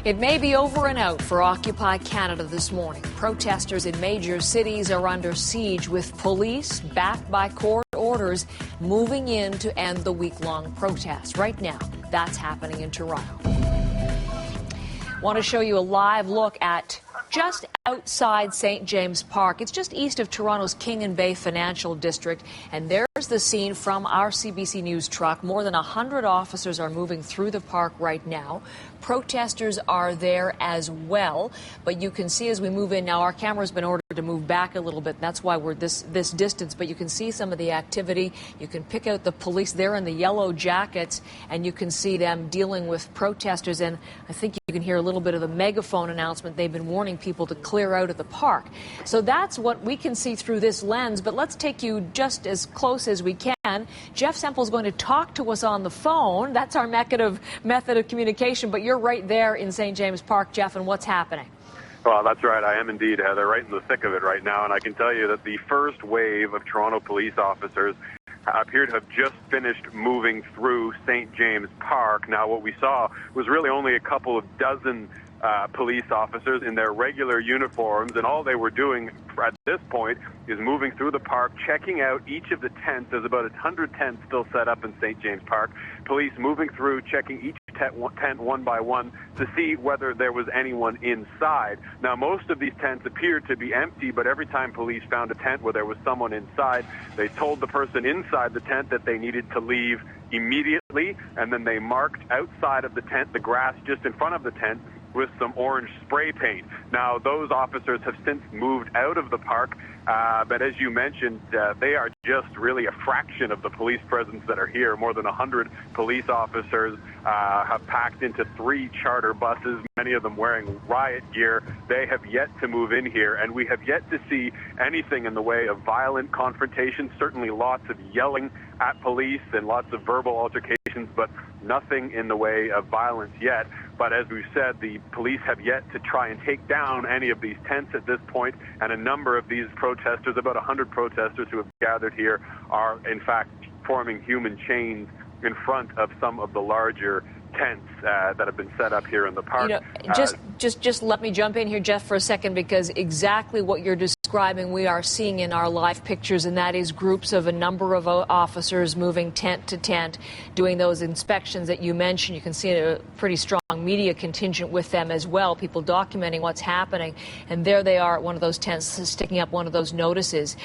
It may be over and out for Occupy Canada this morning. Protesters in major cities are under siege with police, backed by court orders, moving in to end the week-long protest. Right now, that's happening in Toronto. Want to show you a live look at just outside St. James Park. It's just east of Toronto's King and Bay Financial District, and there's the scene from our CBC News truck. More than 100 officers are moving through the park right now. Protesters are there as well, but you can see as we move in now, our camera's been ordered to move back a little bit. That's why we're this distance, but you can see some of the activity. You can pick out the police there in the yellow jackets, and you can see them dealing with protesters, and I think you can hear a little bit of the megaphone announcement. They've been warning people to clear out of the park. So that's what we can see through this lens, but let's take you just as close as we can. Jeff Semple's going to talk to us on the phone. That's our method of communication, but you're right there in St. James Park, Jeff, and what's happening? Well, that's right. I am indeed, Heather, right in the thick of it right now, and I can tell you that the first wave of Toronto police officers appear to have just finished moving through St. James Park. Now, what we saw was really only a couple of dozen police officers in their regular uniforms, and all they were doing at this point is moving through the park, checking out each of the tents. There's about 100 tents still set up in St. James Park. Police moving through, checking each tent one by one to see whether there was anyone inside. Now, most of these tents appeared to be empty, but every time police found a tent where there was someone inside, they told the person inside the tent that they needed to leave immediately, and then they marked outside of the tent, the grass just in front of the tent, with some orange spray paint. Now, those officers have since moved out of the park, but as you mentioned, they are just really a fraction of the police presence that are here. More than 100 police officers have packed into 3 charter buses, many of them wearing riot gear. They have yet to move in here, and we have yet to see anything in the way of violent confrontation. Certainly lots of yelling at police and lots of verbal altercations, but nothing in the way of violence yet. But as we've said, the police have yet to try and take down any of these tents at this point, and a number of these protesters, about 100 protesters who have gathered here, are in fact forming human chains in front of some of the larger tents that have been set up here in the park. You know, just let me jump in here, Jeff, for a second, because exactly what you're describing we are seeing in our live pictures, and that is groups of a number of officers moving tent to tent, doing those inspections that you mentioned. You can see a pretty strong media contingent with them as well, people documenting what's happening, and there they are at one of those tents sticking up one of those notices.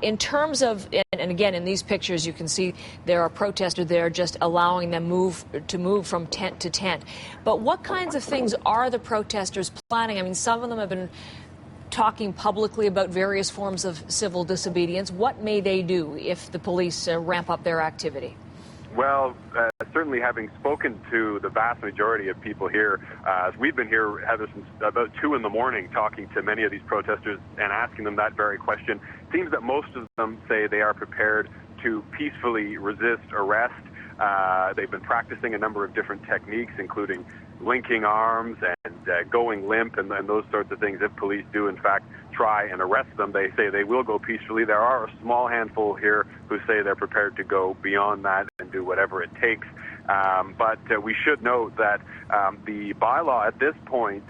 In terms of, and again in these pictures you can see there are protesters there just allowing them to move from tent to tent. But what kinds of things are the protesters planning? I mean, some of them have been talking publicly about various forms of civil disobedience. What may they do if the police ramp up their activity? Well, certainly having spoken to the vast majority of people here, we've been here, Heather, since about 2 in the morning talking to many of these protesters and asking them that very question. It seems that most of them say they are prepared to peacefully resist arrest. They've been practicing a number of different techniques, including linking arms and going limp and those sorts of things. If police do, in fact, try and arrest them, they say they will go peacefully. There are a small handful here who say they're prepared to go beyond that and do whatever it takes. But we should note that the bylaw at this point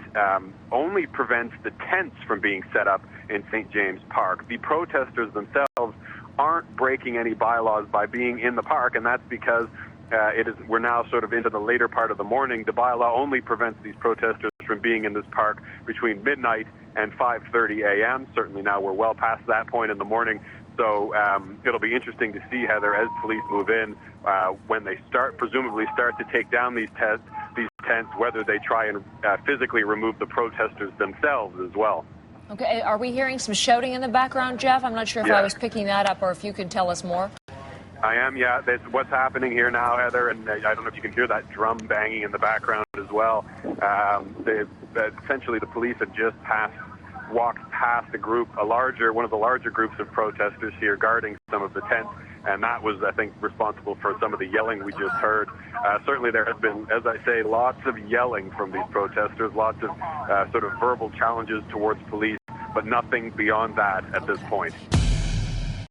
only prevents the tents from being set up in St. James Park. The protesters themselves aren't breaking any bylaws by being in the park, and that's because we're now sort of into the later part of the morning. The bylaw only prevents these protesters from being in this park between midnight and 5:30 a.m. Certainly now we're well past that point in the morning. So it'll be interesting to see, Heather, as police move in, when they presumably start to take down these tents, whether they try and physically remove the protesters themselves as well. Okay, are we hearing some shouting in the background, Jeff? I'm not sure if I was picking that up or if you can tell us more. I am, yeah. That's what's happening here now, Heather, and I don't know if you can hear that drum banging in the background as well. Essentially, the police have just walked past one of the larger groups of protesters here guarding some of the tents, and that was, I think, responsible for some of the yelling we just heard. Certainly there has been, as I say, lots of yelling from these protesters, lots of sort of verbal challenges towards police, but nothing beyond that at this point.